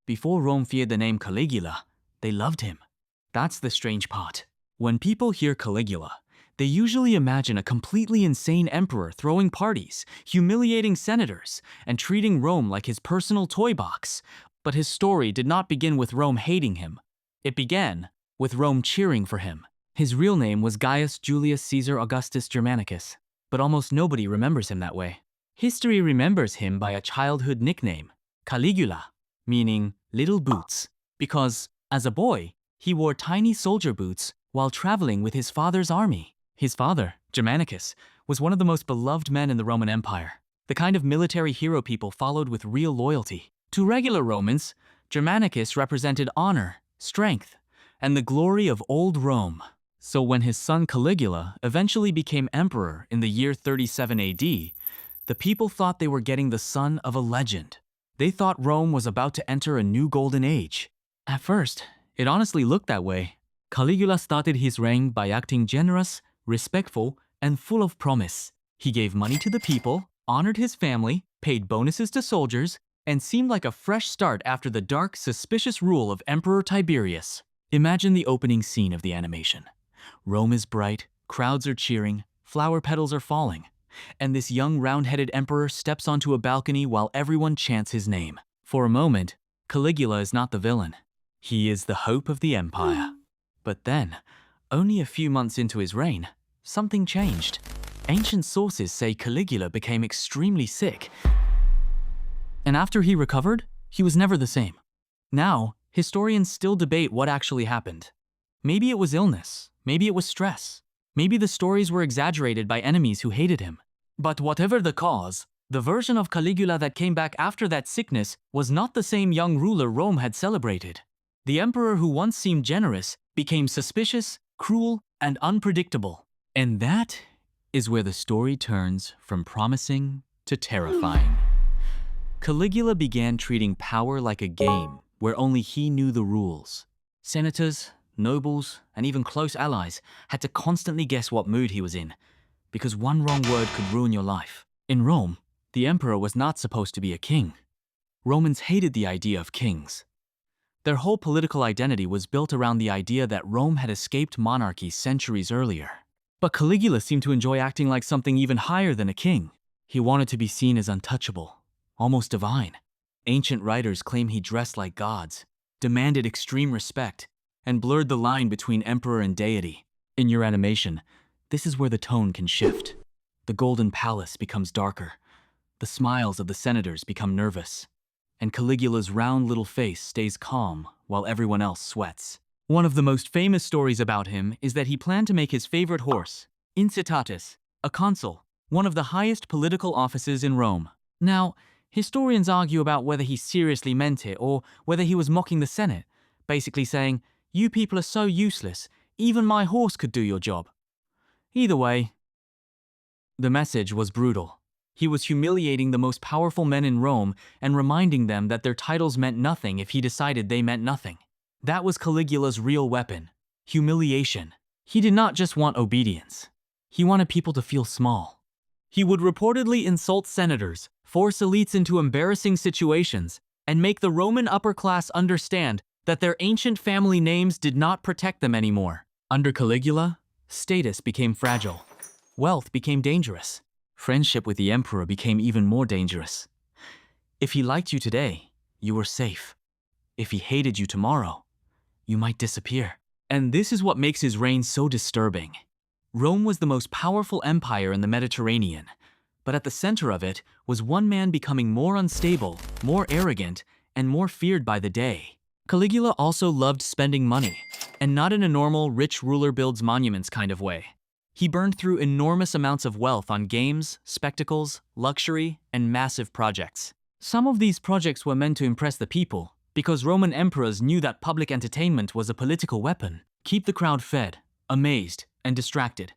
Before Rome feared the name Caligula, they loved him. That's the strange part. When people hear Caligula, they usually imagine a completely insane emperor throwing parties, humiliating senators, and treating Rome like his personal toy box. But his story did not begin with Rome hating him. It began with Rome cheering for him. His real name was Gaius Julius Caesar Augustus Germanicus, but almost nobody remembers him that way. History remembers him by a childhood nickname, Caligula, meaning little boots, because, as a boy, he wore tiny soldier boots while traveling with his father's army. His father, Germanicus, was one of the most beloved men in the Roman Empire, the kind of military hero people followed with real loyalty. To regular Romans, Germanicus represented honor, strength, and the glory of old Rome. So when his son Caligula eventually became emperor in the year 37 AD, the people thought they were getting the son of a legend. They thought Rome was about to enter a new golden age. At first, it honestly looked that way. Caligula started his reign by acting generous, respectful, and full of promise. He gave money to the people, honored his family, paid bonuses to soldiers, and seemed like a fresh start after the dark, suspicious rule of Emperor Tiberius. Imagine the opening scene of the animation. Rome is bright, crowds are cheering, flower petals are falling, and this young round-headed emperor steps onto a balcony while everyone chants his name. For a moment, Caligula is not the villain. He is the hope of the empire. But then, only a few months into his reign, something changed. Ancient sources say Caligula became extremely sick, and after he recovered, he was never the same. Now, historians still debate what actually happened. Maybe it was illness, maybe it was stress, maybe the stories were exaggerated by enemies who hated him. But whatever the cause, the version of Caligula that came back after that sickness was not the same young ruler Rome had celebrated. The emperor who once seemed generous became suspicious, cruel, and unpredictable. And that is where the story turns from promising to terrifying. Caligula began treating power like a game where only he knew the rules. Senators, nobles, and even close allies had to constantly guess what mood he was in, because one wrong word could ruin your life. In Rome, the emperor was not supposed to be a king. Romans hated the idea of kings. Their whole political identity was built around the idea that Rome had escaped monarchy centuries earlier. But Caligula seemed to enjoy acting like something even higher than a king. He wanted to be seen as untouchable, almost divine. Ancient writers claim he dressed like gods, demanded extreme respect, and blurred the line between emperor and deity. In your animation, this is where the tone can shift. The golden palace becomes darker. The smiles of the senators become nervous. And Caligula's round little face stays calm while everyone else sweats. One of the most famous stories about him is that he planned to make his favorite horse, Incitatus, a consul, one of the highest political offices in Rome. Now, historians argue about whether he seriously meant it or whether he was mocking the Senate, basically saying, "You people are so useless, even my horse could do your job." Either way, the message was brutal. He was humiliating the most powerful men in Rome and reminding them that their titles meant nothing if he decided they meant nothing. That was Caligula's real weapon, humiliation. He did not just want obedience. He wanted people to feel small. He would reportedly insult senators, force elites into embarrassing situations, and make the Roman upper class understand that their ancient family names did not protect them anymore. Under Caligula, status became fragile. Wealth became dangerous. Friendship with the emperor became even more dangerous. If he liked you today, you were safe. If he hated you tomorrow, you might disappear. And this is what makes his reign so disturbing. Rome was the most powerful empire in the Mediterranean, but at the center of it was one man becoming more unstable, more arrogant, and more feared by the day. Caligula also loved spending money, and not in a normal rich ruler builds monuments kind of way. He burned through enormous amounts of wealth on games, spectacles, luxury, and massive projects. Some of these projects were meant to impress the people, because Roman emperors knew that public entertainment was a political weapon. Keep the crowd fed, amazed, and distracted,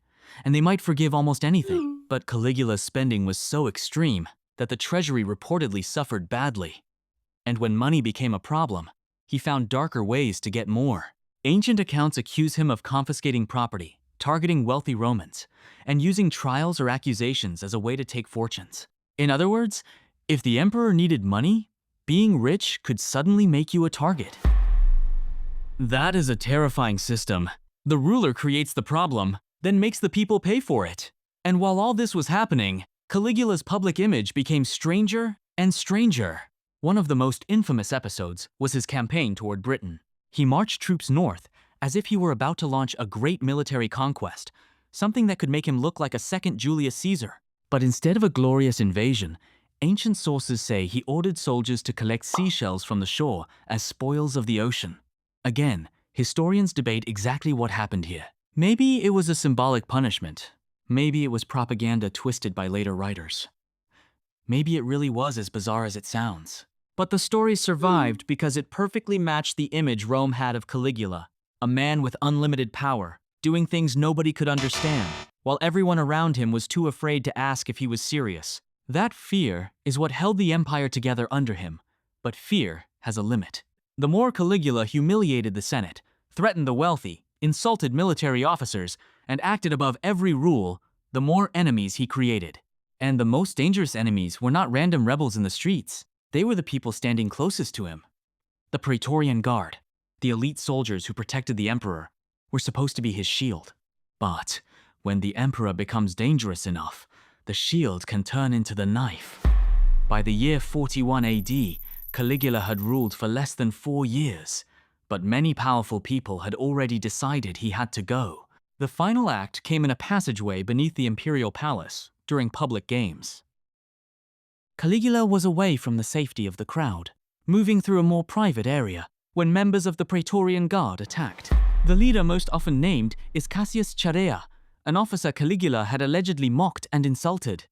and they might forgive almost anything. But Caligula's spending was so extreme that the treasury reportedly suffered badly. And when money became a problem, he found darker ways to get more. Ancient accounts accuse him of confiscating property, targeting wealthy Romans, and using trials or accusations as a way to take fortunes. In other words, if the emperor needed money, Being rich could suddenly make you a target. That is a terrifying system. The ruler creates the problem, then makes the people pay for it. And while all this was happening, Caligula's public image became stranger and stranger. One of the most infamous episodes was his campaign toward Britain. He marched troops north as if he were about to launch a great military conquest, something that could make him look like a second Julius Caesar. But instead of a glorious invasion, ancient sources say he ordered soldiers to collect seashells from the shore as spoils of the ocean. Again, historians debate exactly what happened here. Maybe it was a symbolic punishment. Maybe it was propaganda twisted by later writers. Maybe it really was as bizarre as it sounds. But the story survived because it perfectly matched the image Rome had of Caligula, a man with unlimited power, doing things nobody could understand, while everyone around him was too afraid to ask if he was serious. That fear is what held the empire together under him, but fear has a limit. The more Caligula humiliated the Senate, threatened the wealthy, insulted military officers, and acted above every rule, the more enemies he created. And the most dangerous enemies were not random rebels in the streets. They were the people standing closest to him. The Praetorian Guard, the elite soldiers who protected the emperor, were supposed to be his shield. But when the emperor becomes dangerous enough, the shield can turn into the knife. By the year 41 AD, Caligula had ruled for less than 4 years, but many powerful people had already decided he had to go. The final act came in a passageway beneath the imperial palace during public games. Caligula was away from the safety of the crowd, moving through a more private area when members of the Praetorian Guard attacked. The leader most often named is Cassius Chaerea, an officer Caligula had allegedly mocked and insulted.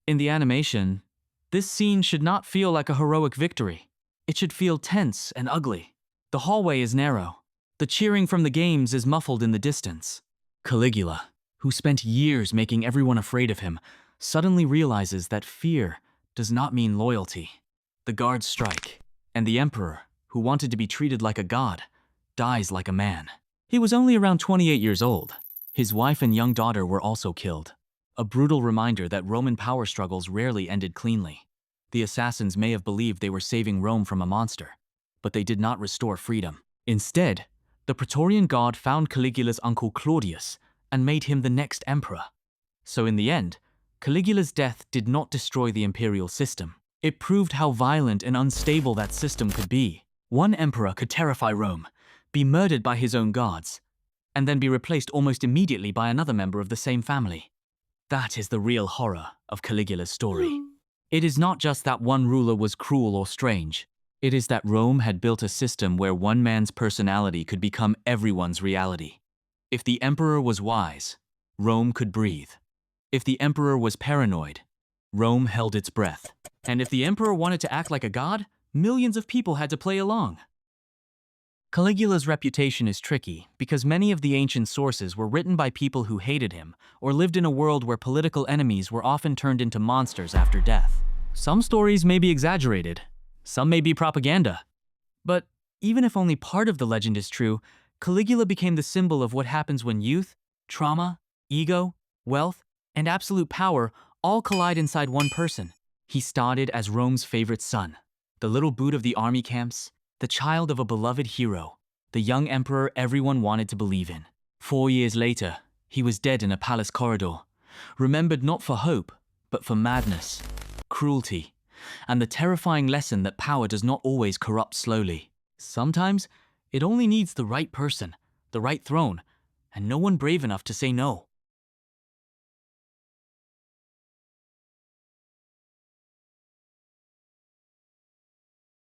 In the animation, this scene should not feel like a heroic victory. It should feel tense and ugly. The hallway is narrow. The cheering from the games is muffled in the distance. Caligula, who spent years making everyone afraid of him, suddenly realizes that fear does not mean loyalty. The guards strike, and the emperor, who wanted to be treated like a god, dies like a man. He was only around 28 years old. His wife and young daughter were also killed. A brutal reminder that Roman power struggles rarely ended cleanly. The assassins may have believed they were saving Rome from a monster, but they did not restore freedom. Instead, the Praetorian Guard found Caligula's uncle Claudius and made him the next emperor. So in the end, Caligula's death did not destroy the imperial system. It proved how violent and unstable that system could be. One emperor could terrify Rome, be murdered by his own guards, and then be replaced almost immediately by another member of the same family. That is the real horror of Caligula's story. It is not just that one ruler was cruel or strange. It is that Rome had built a system where one man's personality could become everyone's reality. If the emperor was wise, Rome could breathe. If the emperor was paranoid, Rome held its breath. And if the emperor wanted to act like a god, millions of people had to play along. Caligula's reputation is tricky because many of the ancient sources were written by people who hated him or lived in a world where political enemies were often turned into monsters after death. Some stories may be exaggerated, some may be propaganda. But even if only part of the legend is true, Caligula became the symbol of what happens when youth, trauma, ego, wealth, and absolute power all collide inside one person. He started as Rome's favorite son, the little boot of the army camps, the child of a beloved hero, the young emperor everyone wanted to believe in. 4 years later, he was dead in a palace corridor, remembered not for hope, but for madness, cruelty, and the terrifying lesson that power does not always corrupt slowly. Sometimes, it only needs the right person, the right throne, and no one brave enough to say no.